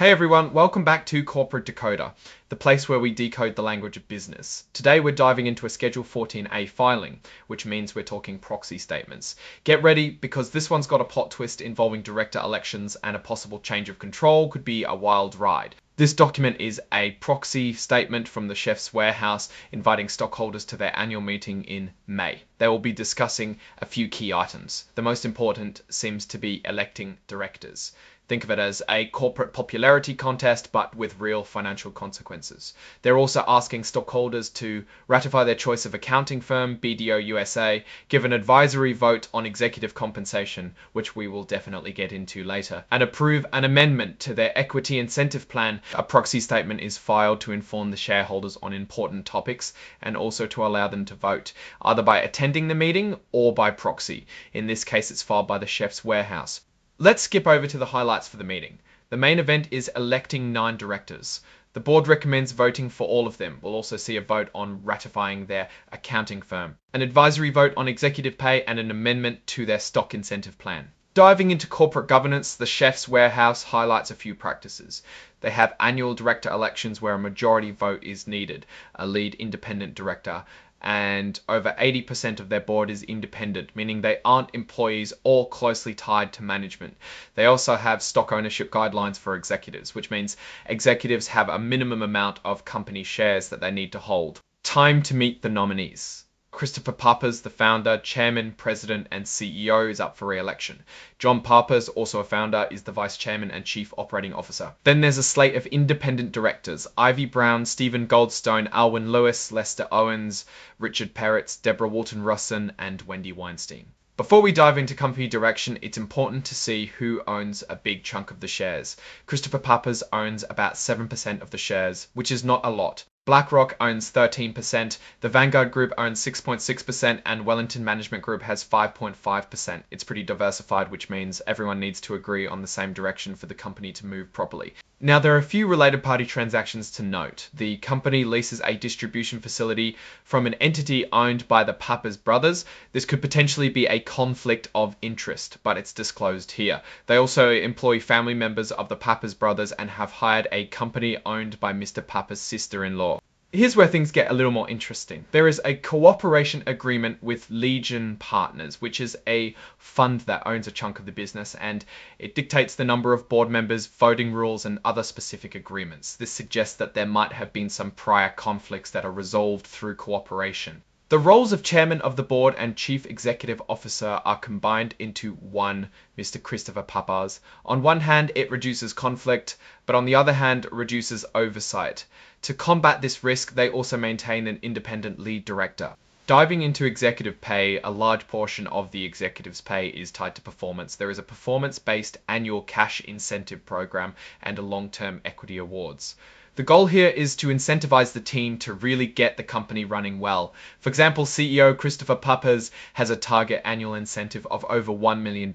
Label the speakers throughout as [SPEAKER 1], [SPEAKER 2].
[SPEAKER 1] Hey everyone, welcome back to Corporate Decoder, the place where we decode the language of business. Today we're diving into a Schedule 14A filing, which means we're talking proxy statements. Get ready because this one's got a plot twist involving director elections and a possible change of control. Could be a wild ride. This document is a proxy statement from the Chef's Warehouse inviting stockholders to their annual meeting in May. They will be discussing a few key items. The most important seems to be electing directors. Think of it as a corporate popularity contest, but with real financial consequences. They're also asking stockholders to ratify their choice of accounting firm, BDO USA, give an advisory vote on executive compensation, which we will definitely get into later, and approve an amendment to their equity incentive plan. A proxy statement is filed to inform the shareholders on important topics and also to allow them to vote, either by attending the meeting or by proxy. In this case, it's filed by the Chef's Warehouse. Let's skip over to the highlights for the meeting. The main event is electing 9 directors. The board recommends voting for all of them. We'll also see a vote on ratifying their accounting firm, an advisory vote on executive pay, and an amendment to their stock incentive plan. Diving into corporate governance, the Chef's Warehouse highlights a few practices. They have annual director elections where a majority vote is needed, a lead independent director, and over 80% of their board is independent, meaning they aren't employees or closely tied to management. They also have stock ownership guidelines for executives, which means executives have a minimum amount of company shares that they need to hold. Time to meet the nominees. Christopher Pappas, the founder, chairman, president, and CEO, is up for re-election. John Pappas, also a founder, is the vice chairman and chief operating officer. Then there's a slate of independent directors: Ivy Brown, Stephen Goldstone, Alwyn Lewis, Lester Owens, Richard Peretz, Deborah Walton-Russin, and Wendy Weinstein. Before we dive into company direction, it's important to see who owns a big chunk of the shares. Christopher Pappas owns about 7% of the shares, which is not a lot. BlackRock owns 13%, the Vanguard Group owns 6.6%, and Wellington Management Group has 5.5%. It's pretty diversified, which means everyone needs to agree on the same direction for the company to move properly. Now, there are a few related party transactions to note. The company leases a distribution facility from an entity owned by the Pappas brothers. This could potentially be a conflict of interest, but it's disclosed here. They also employ family members of the Pappas brothers and have hired a company owned by Mr. Pappas' sister-in-law. Here's where things get a little more interesting. There is a cooperation agreement with Legion Partners, which is a fund that owns a chunk of the business, and it dictates the number of board members, voting rules, and other specific agreements. This suggests that there might have been some prior conflicts that are resolved through cooperation. The roles of chairman of the board and chief executive officer are combined into one, Mr. Christopher Pappas. On one hand, it reduces conflict, but on the other hand, reduces oversight. To combat this risk, they also maintain an independent lead director. Diving into executive pay, a large portion of the executive's pay is tied to performance. There is a performance-based annual cash incentive program and a long-term equity awards. The goal here is to incentivize the team to really get the company running well. For example, CEO Christopher Pappas has a target annual incentive of over $1 million.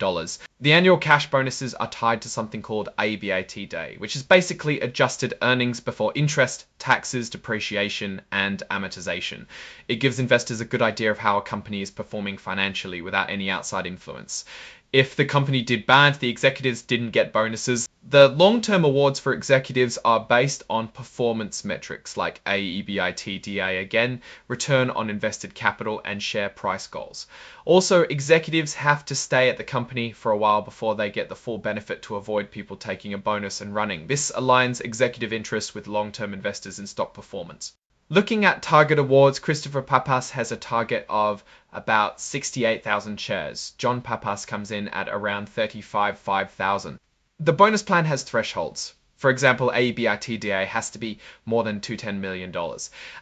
[SPEAKER 1] The annual cash bonuses are tied to something called ABAT Day, which is basically adjusted earnings before interest, taxes, depreciation, and amortization. It gives investors a good idea of how a company is performing financially without any outside influence. If the company did bad, the executives didn't get bonuses. The long-term awards for executives are based on performance metrics like AEBITDA again, return on invested capital, and share price goals. Also, executives have to stay at the company for a while before they get the full benefit to avoid people taking a bonus and running. This aligns executive interests with long-term investors in stock performance. Looking at target awards, Christopher Pappas has a target of about 68,000 shares. John Pappas comes in at around 35,000. The bonus plan has thresholds. For example, AEBITDA has to be more than $210 million.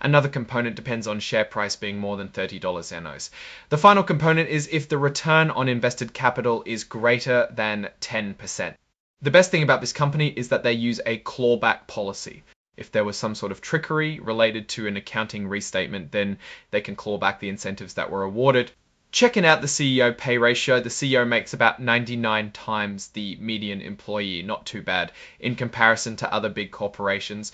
[SPEAKER 1] Another component depends on share price being more than $30 NOs. The final component is if the return on invested capital is greater than 10%. The best thing about this company is that they use a clawback policy. If there was some sort of trickery related to an accounting restatement, then they can claw back the incentives that were awarded. Checking out the CEO pay ratio, the CEO makes about 99 times the median employee, not too bad, in comparison to other big corporations.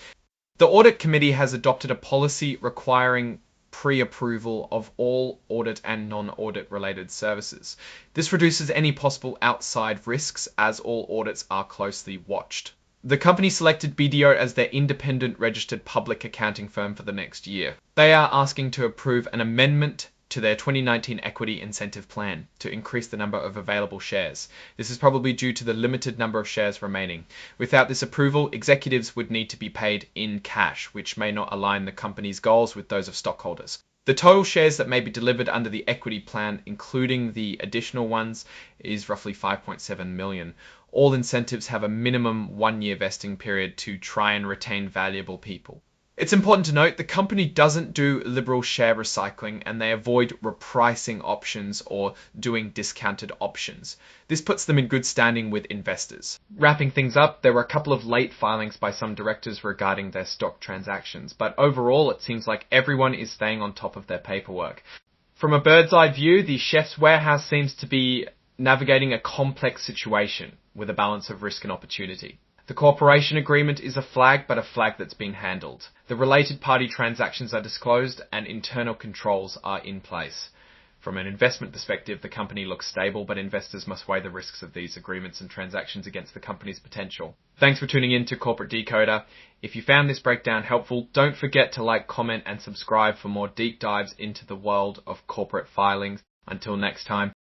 [SPEAKER 1] The audit committee has adopted a policy requiring pre-approval of all audit and non-audit related services. This reduces any possible outside risks as all audits are closely watched. The company selected BDO as their independent registered public accounting firm for the next year. They are asking to approve an amendment to their 2019 equity incentive plan to increase the number of available shares. This is probably due to the limited number of shares remaining. Without this approval, executives would need to be paid in cash, which may not align the company's goals with those of stockholders. The total shares that may be delivered under the equity plan, including the additional ones, is roughly 5.7 million. All incentives have a minimum 1-year vesting period to try and retain valuable people. It's important to note the company doesn't do liberal share recycling, and they avoid repricing options or doing discounted options. This puts them in good standing with investors. Wrapping things up, there were a couple of late filings by some directors regarding their stock transactions, but overall it seems like everyone is staying on top of their paperwork. From a bird's eye view, the Chef's Warehouse seems to be navigating a complex situation with a balance of risk and opportunity. The cooperation agreement is a flag, but a flag that's been handled. The related party transactions are disclosed and internal controls are in place. From an investment perspective, the company looks stable, but investors must weigh the risks of these agreements and transactions against the company's potential. Thanks for tuning in to Corporate Decoder. If you found this breakdown helpful, don't forget to like, comment, and subscribe for more deep dives into the world of corporate filings. Until next time.